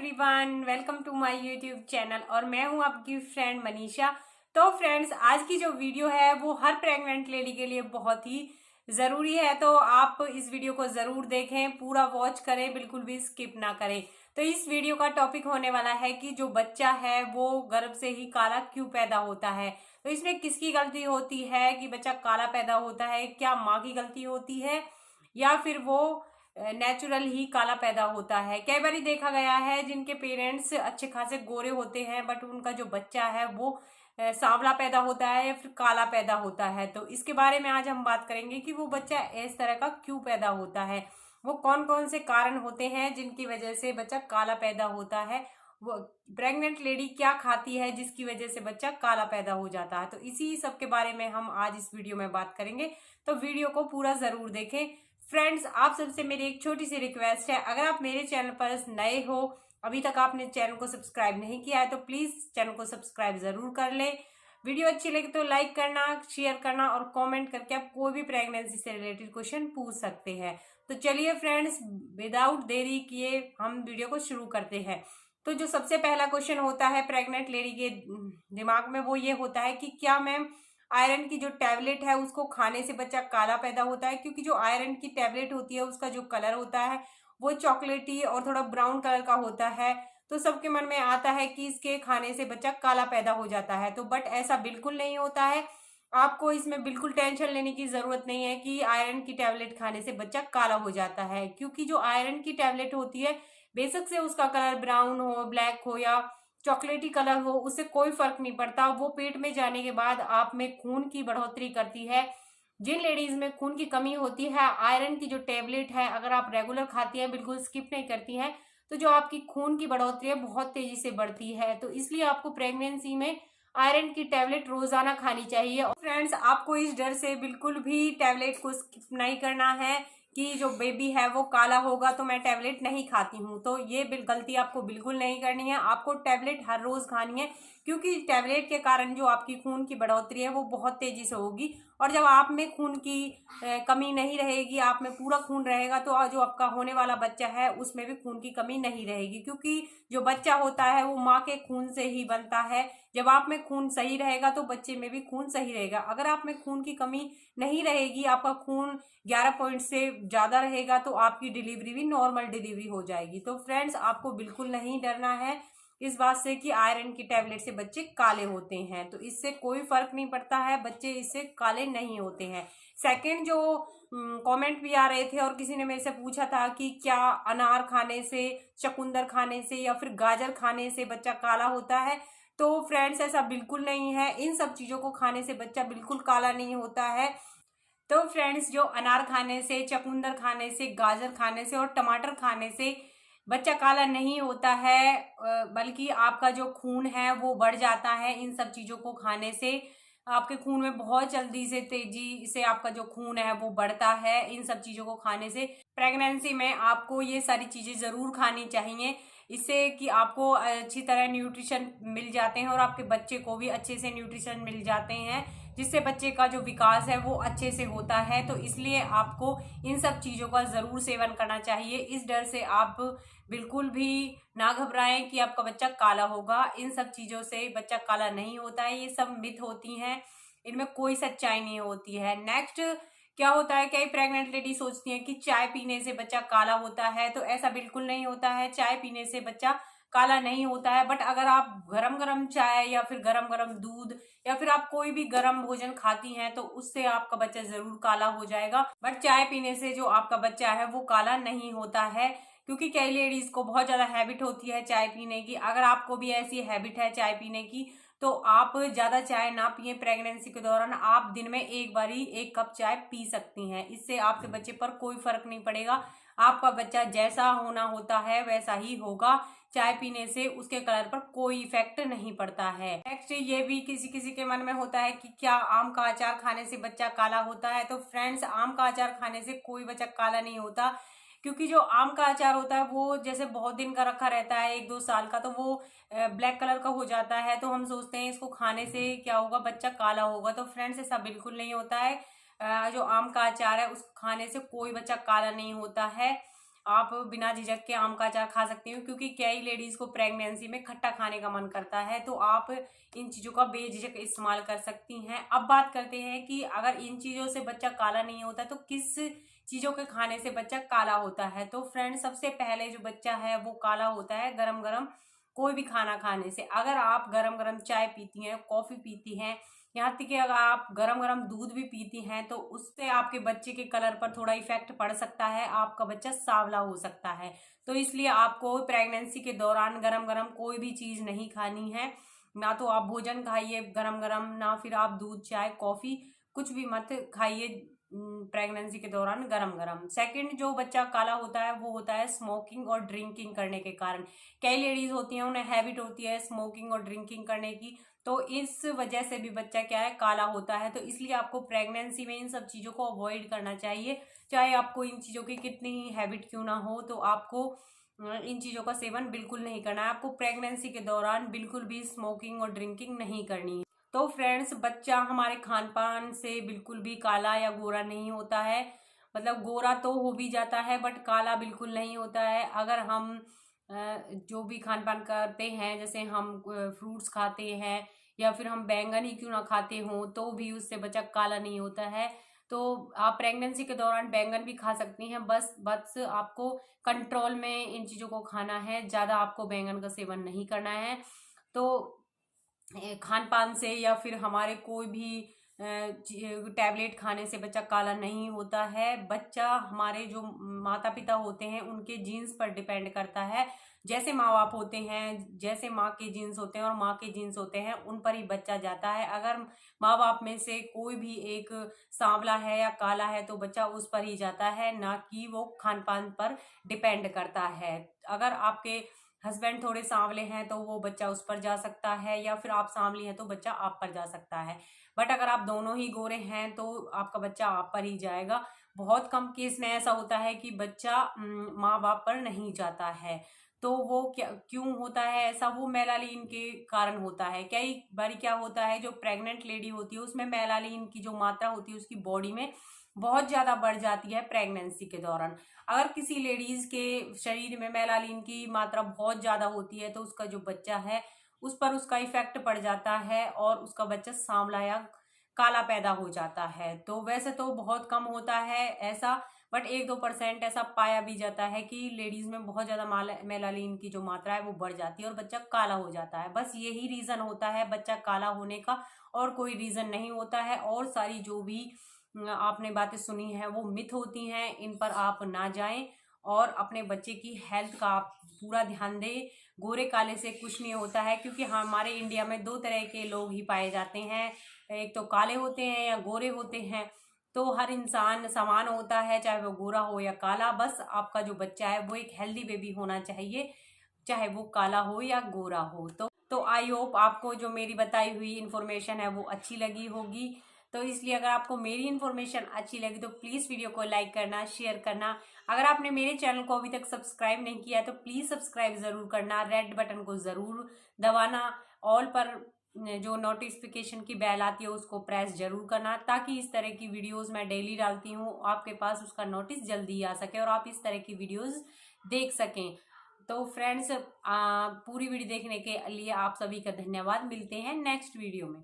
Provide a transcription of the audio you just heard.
Everyone, welcome to my YouTube channel और मैं हूं आपकी फ्रेंड मनीषा। तो फ्रेंड्स, आज की जो वीडियो है वो हर प्रेग्नेंट लेडी के लिए बहुत ही ज़रूरी है, तो आप इस वीडियो को ज़रूर देखें, पूरा वॉच करें, बिल्कुल भी स्किप ना करें। तो इस वीडियो का टॉपिक होने वाला है कि जो बच्चा है वो गर्भ से ही काला क्यों पैदा होता है। तो इसमें किसकी गलती होती है कि बच्चा काला पैदा होता है? क्या माँ की गलती होती है या फिर वो नेचुरल ही काला पैदा होता है? कई बार देखा गया है जिनके पेरेंट्स अच्छे खासे गोरे होते हैं बट उनका जो बच्चा है वो सांवला पैदा होता है या फिर काला पैदा होता है। तो इसके बारे में आज हम बात करेंगे कि वो बच्चा इस तरह का क्यों पैदा होता है, वो कौन कौन से कारण होते हैं जिनकी वजह से बच्चा काला पैदा होता है, वो प्रेग्नेंट लेडी क्या खाती है जिसकी वजह से बच्चा काला पैदा हो जाता है। तो इसी सब के बारे में हम आज इस वीडियो में बात करेंगे, तो वीडियो को पूरा जरूर देखें। फ्रेंड्स, आप सबसे मेरी एक छोटी सी रिक्वेस्ट है, अगर आप मेरे चैनल पर नए हो, अभी तक आपने चैनल को सब्सक्राइब नहीं किया है तो प्लीज चैनल को सब्सक्राइब जरूर कर ले। वीडियो अच्छी लगे तो लाइक करना, शेयर करना और कमेंट करके आप कोई भी प्रेगनेंसी से रिलेटेड क्वेश्चन पूछ सकते हैं। तो चलिए फ्रेंड्स, विदाउट देरी किए हम वीडियो को शुरू करते हैं। तो जो सबसे पहला क्वेश्चन होता है प्रेग्नेंट लेडी के दिमाग में वो ये होता है कि क्या मैम आयरन की जो टैबलेट है उसको खाने से बच्चा काला पैदा होता है? क्योंकि जो आयरन की टैबलेट होती है उसका जो कलर होता है वो चॉकलेटी और थोड़ा ब्राउन कलर का होता है, तो सबके मन में आता है कि इसके खाने से बच्चा काला पैदा हो जाता है। तो बट ऐसा बिल्कुल नहीं होता है। आपको इसमें बिल्कुल टेंशन लेने की जरूरत नहीं है कि आयरन की टैबलेट खाने से बच्चा काला हो जाता है, क्योंकि जो आयरन की टैबलेट होती है बेशक से उसका कलर ब्राउन हो, ब्लैक हो या चॉकलेटी कलर हो, उससे कोई फर्क नहीं पड़ता। वो पेट में जाने के बाद आप में खून की बढ़ोतरी करती है। जिन लेडीज में खून की कमी होती है, आयरन की जो टेबलेट है अगर आप रेगुलर खाती हैं, बिल्कुल स्किप नहीं करती हैं, तो जो आपकी खून की बढ़ोतरी है बहुत तेजी से बढ़ती है। तो इसलिए आपको प्रेगनेंसी में आयरन की टैबलेट रोजाना खानी चाहिए। और फ्रेंड्स, आपको इस डर से बिल्कुल भी टैबलेट को स्किप नहीं करना है कि जो बेबी है वो काला होगा तो मैं टैबलेट नहीं खाती हूँ, तो ये गलती आपको बिल्कुल नहीं करनी है। आपको टैबलेट हर रोज खानी है, क्योंकि टैबलेट के कारण जो आपकी खून की बढ़ोतरी है वो बहुत तेजी से होगी। और जब आप में खून की कमी नहीं रहेगी, आप में पूरा खून रहेगा, तो जो आपका होने वाला बच्चा है उसमें भी खून की कमी नहीं रहेगी, क्योंकि जो बच्चा होता है वो माँ के खून से ही बनता है। जब आप में खून सही रहेगा तो बच्चे में भी खून सही रहेगा। अगर आप में खून की कमी नहीं रहेगी, आपका खून 11 पॉइंट से ज़्यादा रहेगा, तो आपकी डिलीवरी भी नॉर्मल डिलीवरी हो जाएगी। तो फ्रेंड्स, आपको बिल्कुल नहीं डरना है इस बात से कि आयरन की टैबलेट से बच्चे काले होते हैं, तो इससे कोई फर्क नहीं पड़ता है, बच्चे इससे काले नहीं होते हैं। सेकंड, जो कमेंट भी आ रहे थे और किसी ने मेरे से पूछा था कि क्या अनार खाने से, चुकंदर खाने से या फिर गाजर खाने से बच्चा काला होता है? तो फ्रेंड्स, ऐसा बिल्कुल नहीं है। इन सब चीज़ों को खाने से बच्चा बिल्कुल काला नहीं होता है। तो फ्रेंड्स, जो अनार खाने से, चुकंदर खाने से, गाजर खाने से और टमाटर खाने से बच्चा काला नहीं होता है, बल्कि आपका जो खून है वो बढ़ जाता है। इन सब चीज़ों को खाने से आपके खून में बहुत जल्दी से, तेजी से आपका जो खून है वो बढ़ता है। इन सब चीज़ों को खाने से प्रेगनेंसी में आपको ये सारी चीज़ें ज़रूर खानी चाहिए, इससे कि आपको अच्छी तरह न्यूट्रिशन मिल जाते हैं और आपके बच्चे को भी अच्छे से न्यूट्रिशन मिल जाते हैं, जिससे बच्चे का जो विकास है वो अच्छे से होता है। तो इसलिए आपको इन सब चीज़ों का ज़रूर सेवन करना चाहिए। इस डर से आप बिल्कुल भी ना घबराएं कि आपका बच्चा काला होगा। इन सब चीज़ों से बच्चा काला नहीं होता है, ये सब मिथ होती हैं, इनमें कोई सच्चाई नहीं होती है। नेक्स्ट, क्या होता है, कई प्रेग्नेंट लेडी सोचती हैं कि चाय पीने से बच्चा काला होता है, तो ऐसा बिल्कुल नहीं होता है। चाय पीने से बच्चा काला नहीं होता है, बट अगर आप गरम गरम चाय या फिर गरम गरम दूध या फिर आप कोई भी गरम भोजन खाती हैं तो उससे आपका बच्चा जरूर काला हो जाएगा। बट चाय पीने से जो आपका बच्चा है वो काला नहीं होता है, क्योंकि कई लेडीज को बहुत ज्यादा हैबिट होती है चाय पीने की। अगर आपको भी ऐसी हैबिट है चाय पीने की तो आप ज्यादा चाय ना पिए। प्रेगनेंसी के दौरान आप दिन में एक बारी 1 कप चाय पी सकती हैं, इससे आपके बच्चे पर कोई फर्क नहीं पड़ेगा। आपका बच्चा जैसा होना होता है वैसा ही होगा। चाय पीने से उसके कलर पर कोई इफेक्ट नहीं पड़ता है। नेक्स्ट, ये भी किसी किसी के मन में होता है कि क्या आम का अचार खाने से बच्चा काला होता है? तो फ्रेंड्स, आम का अचार खाने से कोई बच्चा काला नहीं होता, क्योंकि जो आम का अचार होता है वो जैसे बहुत दिन का रखा रहता है, 1-2 साल का, तो वो ब्लैक कलर का हो जाता है। तो हम सोचते हैं इसको खाने से क्या होगा, बच्चा काला होगा। तो फ्रेंड्स, ऐसा बिल्कुल नहीं होता है। जो आम का अचार है उसको खाने से कोई बच्चा काला नहीं होता है। आप बिना झिझक के आम का अचार खा सकती हो, क्योंकि कई लेडीज को प्रेगनेंसी में खट्टा खाने का मन करता है, तो आप इन चीज़ों का बेझिझक इस्तेमाल कर सकती हैं। अब बात करते हैं कि अगर इन चीज़ों से बच्चा काला नहीं होता तो किस चीज़ों के खाने से बच्चा काला होता है। तो फ्रेंड्स, सबसे पहले जो बच्चा है वो काला होता है गरम गरम कोई भी खाना खाने से। अगर आप गरम गरम चाय पीती हैं, कॉफ़ी पीती हैं, यहाँ तक कि अगर आप गरम गरम दूध भी पीती हैं, तो उससे आपके बच्चे के कलर पर थोड़ा इफेक्ट पड़ सकता है, आपका बच्चा सांवला हो सकता है। तो इसलिए आपको प्रेगनेंसी के दौरान गरम गरम कोई भी चीज़ नहीं खानी है। ना तो आप भोजन खाइए गरम गरम, ना फिर आप दूध चाय कॉफ़ी कुछ भी मत खाइए प्रेगनेंसी के दौरान गरम गरम। सेकंड, जो बच्चा काला होता है वो होता है स्मोकिंग और ड्रिंकिंग करने के कारण। कई लेडीज होती हैं, उन्हें हैबिट होती है स्मोकिंग और ड्रिंकिंग करने की, तो इस वजह से भी बच्चा क्या है, काला होता है। तो इसलिए आपको प्रेगनेंसी में इन सब चीज़ों को अवॉइड करना चाहिए। चाहे आपको इन चीज़ों की कितनी ही हैबिट क्यों ना हो, तो आपको इन चीज़ों का सेवन बिल्कुल नहीं करना है। आपको प्रेगनेंसी के दौरान बिल्कुल भी स्मोकिंग और ड्रिंकिंग नहीं करनी है। तो फ्रेंड्स, बच्चा हमारे खान पान से बिल्कुल भी काला या गोरा नहीं होता है। मतलब गोरा तो हो भी जाता है बट काला बिल्कुल नहीं होता है। अगर हम जो भी खान पान करते हैं, जैसे हम फ्रूट्स खाते हैं या फिर हम बैंगन ही क्यों ना खाते हों, तो भी उससे बच्चा काला नहीं होता है। तो आप प्रेगनेंसी के दौरान बैंगन भी खा सकती हैं, बस बस आपको कंट्रोल में इन चीज़ों को खाना है, ज़्यादा आपको बैंगन का सेवन नहीं करना है। तो खान पान से या फिर हमारे कोई भी टैबलेट खाने से बच्चा काला नहीं होता है। बच्चा हमारे जो माता पिता होते हैं उनके जीन्स पर डिपेंड करता है। जैसे माँ बाप होते हैं, जैसे माँ के जीन्स होते हैं और माँ के जीन्स होते हैं, उन पर ही बच्चा जाता है। अगर माँ बाप में से कोई भी एक सांवला है या काला है तो बच्चा उस पर ही जाता है, ना कि वो खान पान पर डिपेंड करता है। अगर आपके हस्बैंड थोड़े सांवले हैं तो वो बच्चा उस पर जा सकता है, या फिर आप सांवली हैं तो बच्चा आप पर जा सकता है। बट अगर आप दोनों ही गोरे हैं तो आपका बच्चा आप पर ही जाएगा। बहुत कम केस में ऐसा होता है कि बच्चा माँ बाप पर नहीं जाता है। तो वो क्या क्यों होता है ऐसा, वो मेलानिन के कारण होता है। कई बार क्या होता है, जो प्रेग्नेंट लेडी होती है उसमें मेलानिन की जो मात्रा होती है उसकी बॉडी में बहुत ज़्यादा बढ़ जाती है प्रेगनेंसी के दौरान। अगर किसी लेडीज के शरीर में मेलानिन की मात्रा बहुत ज़्यादा होती है तो उसका जो बच्चा है उस पर उसका इफेक्ट पड़ जाता है और उसका बच्चा सांवला या काला पैदा हो जाता है। तो वैसे तो बहुत कम होता है ऐसा, बट 1-2% ऐसा पाया भी जाता है कि लेडीज में बहुत ज़्यादा मेलानिन की जो मात्रा है वो बढ़ जाती है और बच्चा काला हो जाता है। बस यही रीज़न होता है बच्चा काला होने का, और कोई रीज़न नहीं होता है। और सारी जो भी आपने बातें सुनी हैं वो मिथ होती हैं, इन पर आप ना जाएं और अपने बच्चे की हेल्थ का आप पूरा ध्यान दें। गोरे काले से कुछ नहीं होता है, क्योंकि हमारे इंडिया में 2 तरह के लोग ही पाए जाते हैं, एक तो काले होते हैं या गोरे होते हैं। तो हर इंसान समान होता है, चाहे वो गोरा हो या काला। बस आपका जो बच्चा है वो एक हेल्दी बेबी होना चाहिए, चाहे वो काला हो या गोरा हो। तो आई होप आपको जो मेरी बताई हुई इन्फॉर्मेशन है वो अच्छी लगी होगी। तो इसलिए अगर आपको मेरी इन्फॉर्मेशन अच्छी लगी तो प्लीज़ वीडियो को लाइक करना, शेयर करना। अगर आपने मेरे चैनल को अभी तक सब्सक्राइब नहीं किया तो प्लीज़ सब्सक्राइब ज़रूर करना, रेड बटन को ज़रूर दबाना, ऑल पर जो नोटिफिकेशन की बेल आती है उसको प्रेस जरूर करना, ताकि इस तरह की वीडियोस मैं डेली डालती हूँ आपके पास उसका नोटिस जल्दी आ सके और आप इस तरह की वीडियोस देख सकें। तो फ्रेंड्स, पूरी वीडियो देखने के लिए आप सभी का धन्यवाद। मिलते हैं नेक्स्ट वीडियो में।